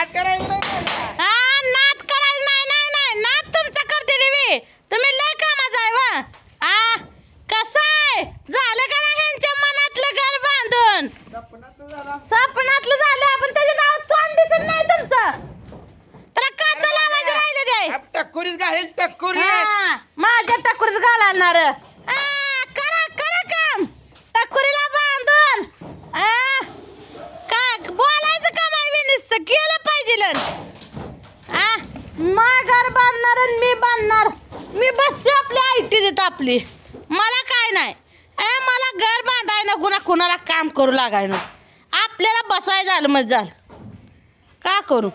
नाद करायचं नाही. हा नाद करायला नाही नाही नाही नाद तुमचा करते देवी तुम्ही लय कामाचं आहे वा आ कसं आहे झालं का नाही ह्यांच्या मनातलं घर बांधून स्वप्नातलं झालं आपण त्याच्या नावात तोंड दिसत नाही तुमचं त्याला काचा लावायचं राहिलं ते टक्कुरीच घालेल टक्कुरी. माझ्या टकुरीत घालणार करा करा काम टकुरीला बांधून काय बोलायचं काम आहे बी नुसतं केलं पाहिजे घर बांधणार आणि मी बांधणार मी बसते आपली आयटी देत आपली मला काय नाही मला घर बांधाय नको ना कुणाला काम करू लागाय नको आपल्याला बसाय झालं मग झालं का करू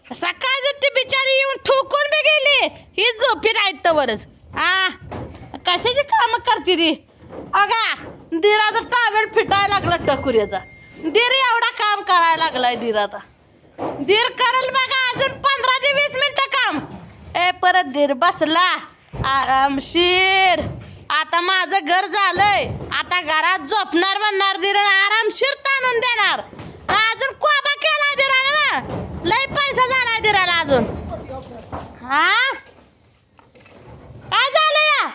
सकाळी ती बिचारी येऊन ठोकून बी गेली ही झोपी राहत वरच कशाची काम करते ती अगा दिराचा टावेल फिटायला लागला टकुऱ्याचा दीर एवढा काम करायला लागलाय दिराचा दीर करेल बघा अजून 15 ते 20 मिनिटं काम परत दीर बसला आरामशीर आता माझं घर झालंय आता घरात झोपणार म्हणणार दीर आरामशीर ताणून देणार अजून कोबा केलाय दिराला ना लय पैसा झालाय दिराला अजून काय झालं या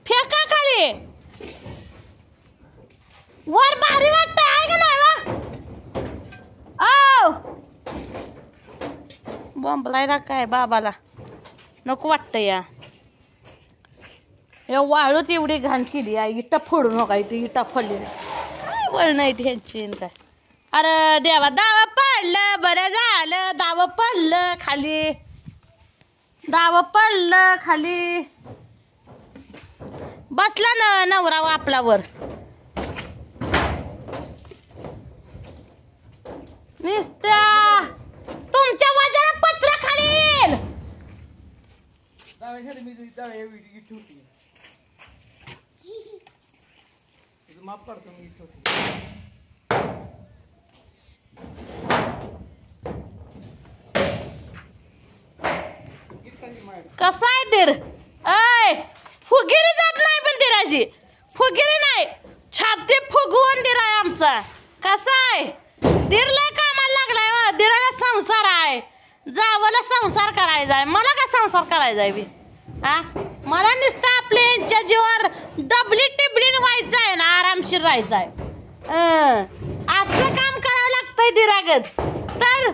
फेका खाली वर भारी वाटत आहे का नाही बॉम्बलायला काय बाबाला नको वाटतं या वाळूत एवढी घाण केली आहे इटा फोडू नका इथे इटा फोडली काय वळ नाही ह्यांची काय अरे देवा दावा पडलं बरं झालं दाव पडलं खाली दाव पडलं खाली बसला ना नवरा आपला वर निस्त्या तुमच्या वजन पत्र खालील माफ करतो मी कसा आहे दीर ऐ फुगिरी जात नाही पण दिराची फुगिरी नाही छाती फुगवून दिर आहे आमचा कसा आहे दिरला कामाला लागलाय दिराला संसार आहे जावला संसार करायचा आहे मला का संसार करायचा आहे बी मला नुसतं आपल्या यांच्या जीवावर डबली टिबलीन व्हायचं आहे ना आरामशीर राहायचं आहे असं काम करावं लागतंय दिरागत तर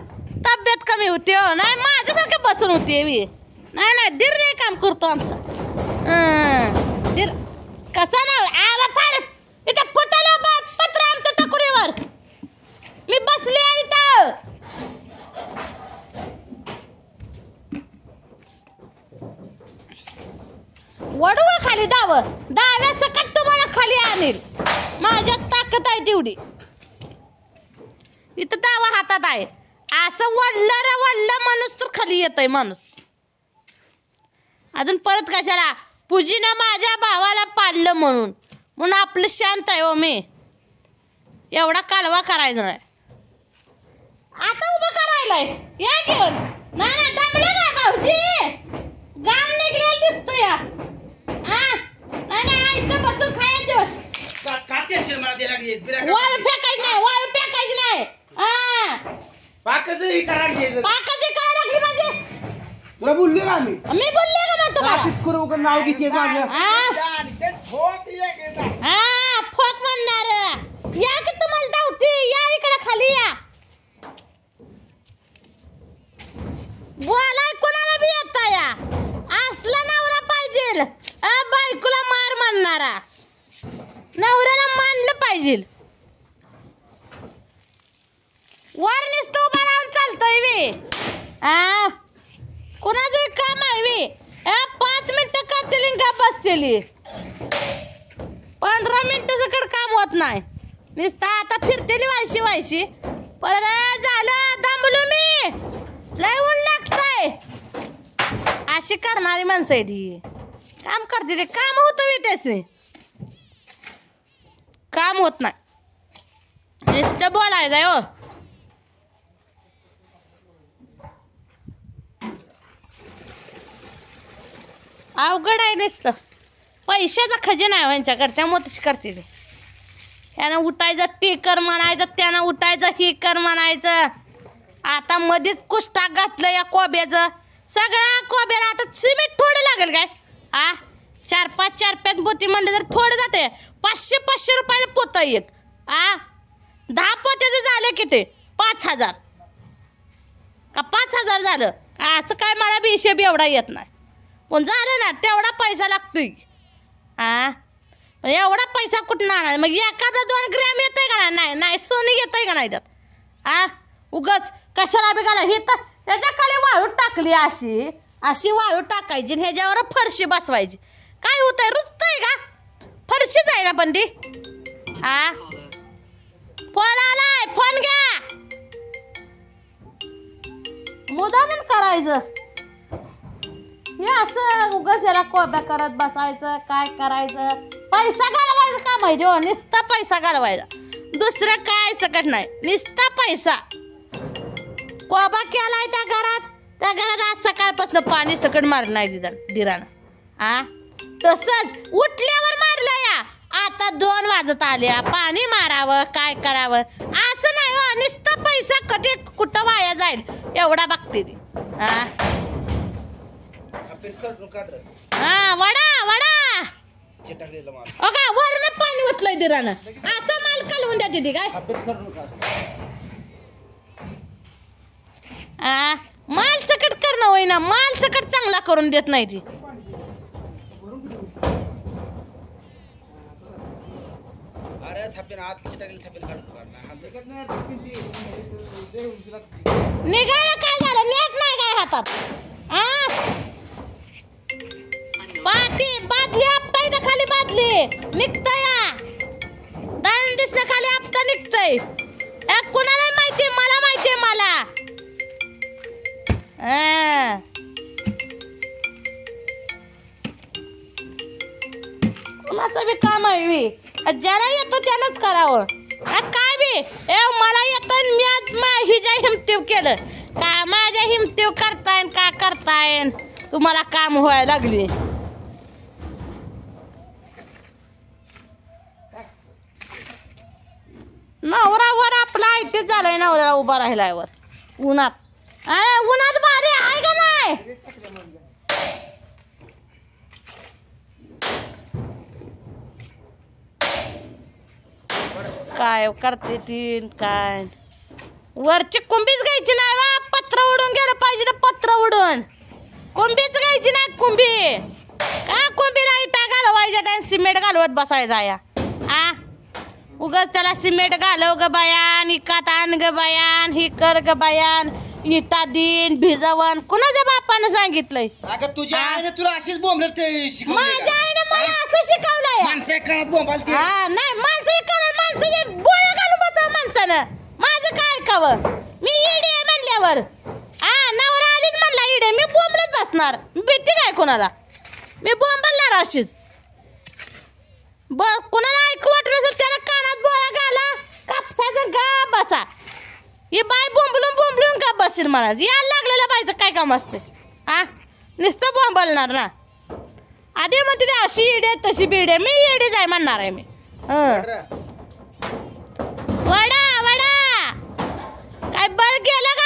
तब्येत कमी होते हो नाही माझ्यासारखं बसून होते मी नाही नाही दीर नाही काम करतो आमचा दीर कसा ना फार इथं फुटलं पत्र आमच्या टकुरीवर मी बसले आहे इथं वडवा खाली दाव्या सकट तुम्हाला खाली आणेल माझ्यात ताकद आहे तेवढी इथं दावा हातात आहे असं वडलं माणूस तर खाली येतय माणूस अजून परत कशाला पूजीनं माझ्या भावाला पाडलं म्हणून आपलं शांत आहे हो मी एवढा कालवा करायचा नाही आता उभं करायलाय या घेऊन नाही दमलं काय भाऊजी गाम निघलेलं दिसतो या नाही इथं बसून खायचं वाळ फेकायचं नाही वाळ फेकायचं नाही पाकाचं करा पाकाची काय लागली माझी तुला बोललो का मी बोलले का मग तुम्हाला करू का नाव घेतेस माझं फोक म्हणणार या की तुम्हाला धावती या इकडे खाली या बोलाय कोणाला बी येता या असला नवरा पाहिजे बायकोला मार म्हणणारा नवऱ्याला मानलं पाहिजे वर नुसतं उभा राहून चालतोय वे कुणाचं काम आहे वे 5 मिनिटं करतील का बसतेली 15 मिनिटं सकट काम होत नाही नुसतं आता फिरतेली व्हायची परत झालं दमलो मी लय ऊन लागतंय अशी करणारी माणसं आहे ती काम करते ते काम होतं मी त्याच काम होत नाही नुसतं बोलायचं हो अवघड आहे नुसतं पैशाचा खजिना आहे यांच्याकडे त्यामुळे तशी करते ते यानं उठायचं ते कर म्हणायचं, त्यानं उठायचं ही कर म्हणायचं. आता मध्येच कुष्टाक घातलं या कोब्याचं. सगळ्या कोब्याला आता सिमेंट थोडं लागेल काय? 4-5 पोती म्हणले तर थोडं जाते. 500 रुपयाला पोतं एक. 10 पोत्याचं झालं किती? 5,000 का 5,000 झालं? असं काय मला बी हिशेब एवढा येत नाही. पण झालं ना तेवढा पैसा लागतोय. एवढा पैसा कुठं आणणार? मग एखादा 2 ग्रॅम येतंय का नाही? नाही सोनं येतंय का नाही त्यात? उगाच कशाला बी घाला. हे तर ह्याच्या खाली वाळू टाकली अशी वाळू टाकायची ह्याच्यावर फरशी बसवायची. काय होतंय? रुजतंय का? फरशीच आहे ना पण ती. फोन आलाय, फोन घ्या. मुदामून करायचं हे असं उगाच याला कोब्या करत बसायचं. काय करायचं? पैसा घालवायचं काम आहे जो. नुसता पैसा घालवायचा, दुसरं काय सकट नाही. नुसता पैसा. कोबा केलाय त्या घरात आज सकाळपासून पाणी सकट मारलं नाही दिरानं. तसंच उठल्यावर मारलं या. आता 2 वाजत आले, पाणी मारावं काय करावं असं नाही हो. नुसता पैसा कधी कुठं वाया जाईल एवढा बघते ती. वडा का वरनं पाणी ओतलंय दिरानं. असं माल कालवून द्या तिथे काय? माल सकट करणं होईना. माल सकट चांगला करून देत नाही ती. निघायला काय झालं? नेट नाही काय हातात? बादली आपटाय ना खाली बादली निघतय. डायन दिसतं खाली आपटा निघतय. कुणाला माहिती? मला माहितीये मला. कुणाचं बी काम आहे. ज्याला येतं त्यानंच करावं. काय बी मला येतं. मी आज हिच्या हिमतीव केलं का? माझ्या हिमतीव करताय का करताय? तुम्हाला काम व्हायला लागली. नवरावर आपला आयटी झालाय. नवऱ्याला उभा राहिलाय वर उन्हात. उन्हात भारी आहे का नाही? काय करते ती काय? वरची कुंभीच घ्यायची नाही वा. पत्र उडून गेलं पाहिजे तर पत्र उडून. कुंभीच घ्यायची नाही. कुंभी का? कुंभीला इटा घालवायच्या त्या सिमेंट घालवत बसायचा या. उगाच त्याला सिमेंट घालव ग बयान, इकात आण ग बयान, ही कर ग बयान, इटा दिन भिजवण. कुणाच्या बापानं सांगितलंय? तुझ्या आईने तुला अशीच बोंबलत शिकवलं. माझ्या आईने मला असं शिकवलंय. माणसं कानात बोंबालते. नाही माणसं बोळा घालून बसा माणसानं. माझं काय ऐकावं? मी इडे म्हणल्यावर नवरा आलीच म्हणला इडे. मी बोंबलत बसणार. भीती काय कोणाला? मी बोंबलणार अशीच. कुणाला ऐकू वाटत नसेल त्याला कानात बोळा घाला, कापसाचं गा बसा. ही बाय बोंबलून का बसेल? मला यायला लागलेल्या बायचं काय काम असते? नुसतं बोंबलणार ना. आधी म्हणते ते अशी इडे तशी बिडे. मी इडे जाय म्हणणार आहे मी. वडा काय बरं गेलं का?